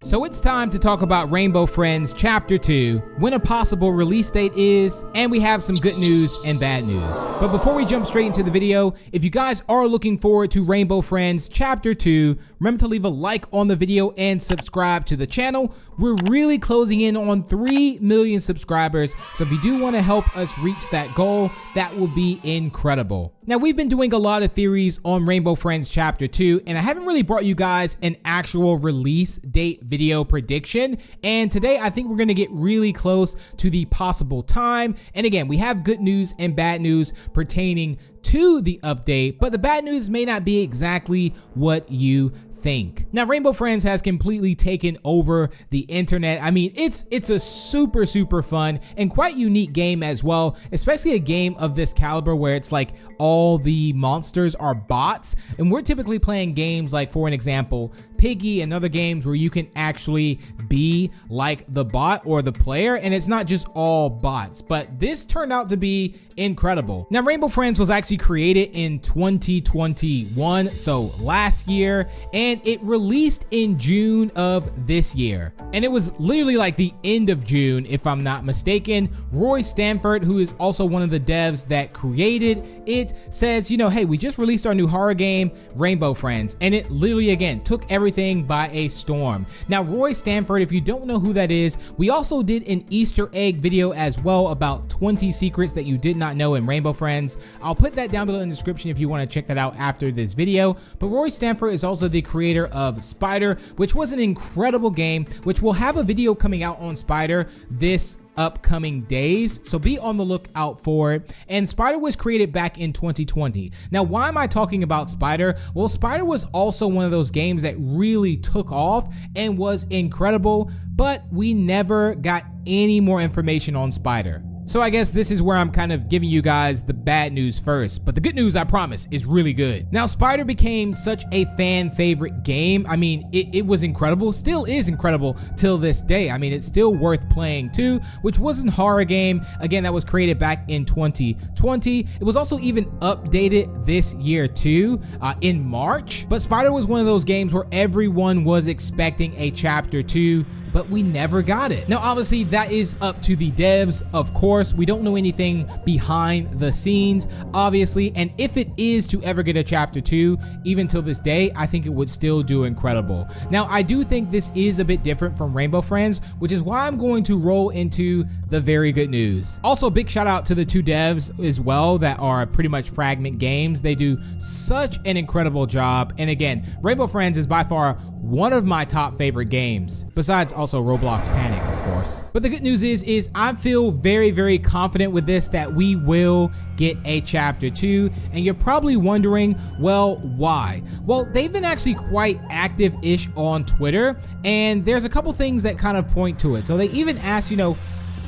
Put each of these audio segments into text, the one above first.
So it's time to talk about Rainbow Friends Chapter 2, when a possible release date is, and we have some good news and bad news. But before we jump straight into the video, if you guys are looking forward to Rainbow Friends Chapter 2, remember to leave a like on the video and subscribe to the channel. We're really closing in on 3 million subscribers, so if you do want to help us reach that goal, that will be incredible. Now, we've been doing a lot of theories on Rainbow Friends Chapter 2, and I haven't really brought you guys an actual release date video prediction, and today I think we're going to get really close to the possible time. And again, we have good news and bad news pertaining to the update, but the bad news may not be exactly what you think. Now, Rainbow Friends has completely taken over the internet. I mean, it's a super fun and quite unique game as well, especially a game of this caliber where it's like all the monsters are bots, and we're typically playing games like, for an example, Piggy and other games where you can actually be like the bot or the player, and it's not just all bots. But this turned out to be incredible. Now, Rainbow Friends was actually created in 2021, so last year, and it released in June of this year. And it was literally like the end of June, if I'm not mistaken. Roy Stanford, who is also one of the devs that created it, says, you know, hey, we just released our new horror game, Rainbow Friends, and it literally, again, took everything by a storm. Now, Roy Stanford, if you don't know who that is, we also did an Easter egg video as well about 20 secrets that you did not know in Rainbow Friends. I'll put that down below in the description if you want to check that out after this video. But Roy Stanford is also the creator of Spider, which was an incredible game, which will have a video coming out on Spider this upcoming days, so be on the lookout for it. And Spider was created back in 2020. Now, why am I talking about Spider? Well, Spider was also one of those games that really took off and was incredible, but we never got any more information on Spider. So I guess this is where I'm kind of giving you guys the bad news first, but the good news, I promise, is really good. Now, Spider became such a fan favorite game. I mean, it was incredible, still is incredible till this day. I mean, it's still worth playing too, which was a horror game, again, that was created back in 2020. It was also even updated this year too, in March. But Spider was one of those games where everyone was expecting a chapter 2, but we never got it. Now, obviously, that is up to the devs, of course. We don't know anything behind the scenes, obviously, and if it is to ever get a chapter 2, even till this day, I think it would still do incredible. Now, I do think this is a bit different from Rainbow Friends, which is why I'm going to roll into the very good news. Also, big shout out to the 2 devs as well that are pretty much Fragment Games. They do such an incredible job, and again, Rainbow Friends is by far one of my top favorite games, besides also Roblox Panic, of course. But the good news is I feel very confident with this that we will get a chapter 2, and you're probably wondering, well, why? Well, they've been actually quite active-ish on Twitter, and there's a couple things that kind of point to it. So they even asked, you know,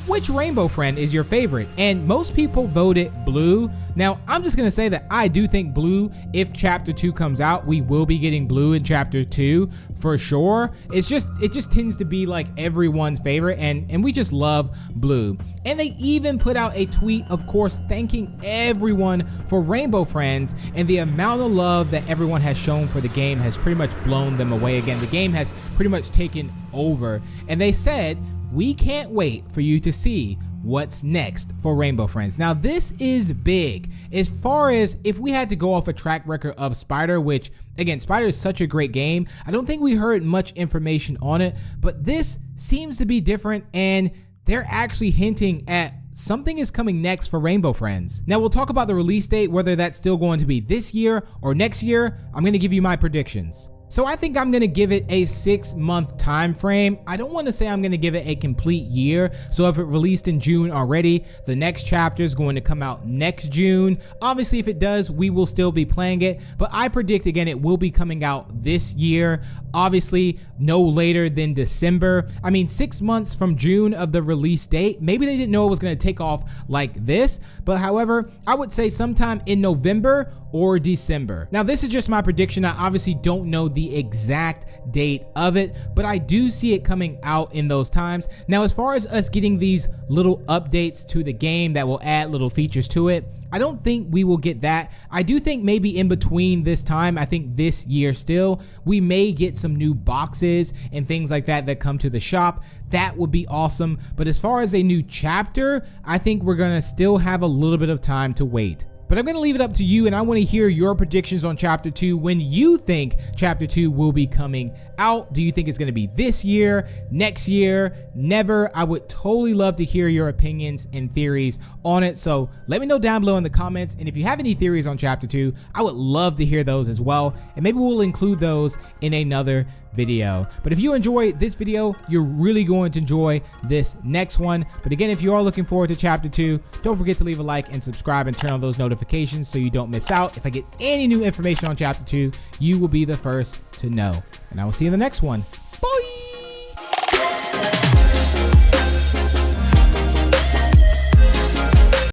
which Rainbow Friend is your favorite? And most people voted Blue. Now, I'm just gonna say that I do think Blue, if chapter 2 comes out, we will be getting Blue in chapter 2 for sure. It just tends to be like everyone's favorite, and we just love Blue. And they even put out a tweet, of course, thanking everyone for Rainbow Friends, and the amount of love that everyone has shown for the game has pretty much blown them away. Again, the game has pretty much taken over, and they said, we can't wait for you to see what's next for Rainbow Friends. Now, this is big as far as if we had to go off a track record of Spider, which again, Spider is such a great game. I don't think we heard much information on it, but this seems to be different, and they're actually hinting at something is coming next for Rainbow Friends. Now, we'll talk about the release date, whether that's still going to be this year or next year. I'm going to give you my predictions. So I think I'm gonna give it a 6-month time frame. I don't want to say I'm gonna give it a complete year. So if it released in June already, the next chapter is going to come out next June. Obviously, if it does, we will still be playing it, but I predict again it will be coming out this year. Obviously, no later than December. I mean, 6 months from June of the release date. Maybe they didn't know it was gonna take off like this, but however, I would say sometime in November or December. Now, this is just my prediction. I obviously don't know the the exact date of it, but I do see it coming out in those times. Now, as far as us getting these little updates to the game that will add little features to it, I don't think we will get that. I do think maybe in between this time, I think this year still, we may get some new boxes and things like that that come to the shop. That would be awesome. But as far as a new chapter, I think we're gonna still have a little bit of time to wait. But I'm going to leave it up to you, and I want to hear your predictions on Chapter 2. When you think Chapter 2 will be coming out? Do you think it's going to be this year, next year, never? I would totally love to hear your opinions and theories on it. So let me know down below in the comments. And if you have any theories on Chapter 2, I would love to hear those as well. And maybe we'll include those in another video. But if you enjoy this video, you're really going to enjoy this next one. But again, if you are looking forward to Chapter 2, don't forget to leave a like and subscribe and turn on those notifications so you don't miss out. If I get any new information on Chapter 2, you will be the first to know. And I will see you in the next one. Bye!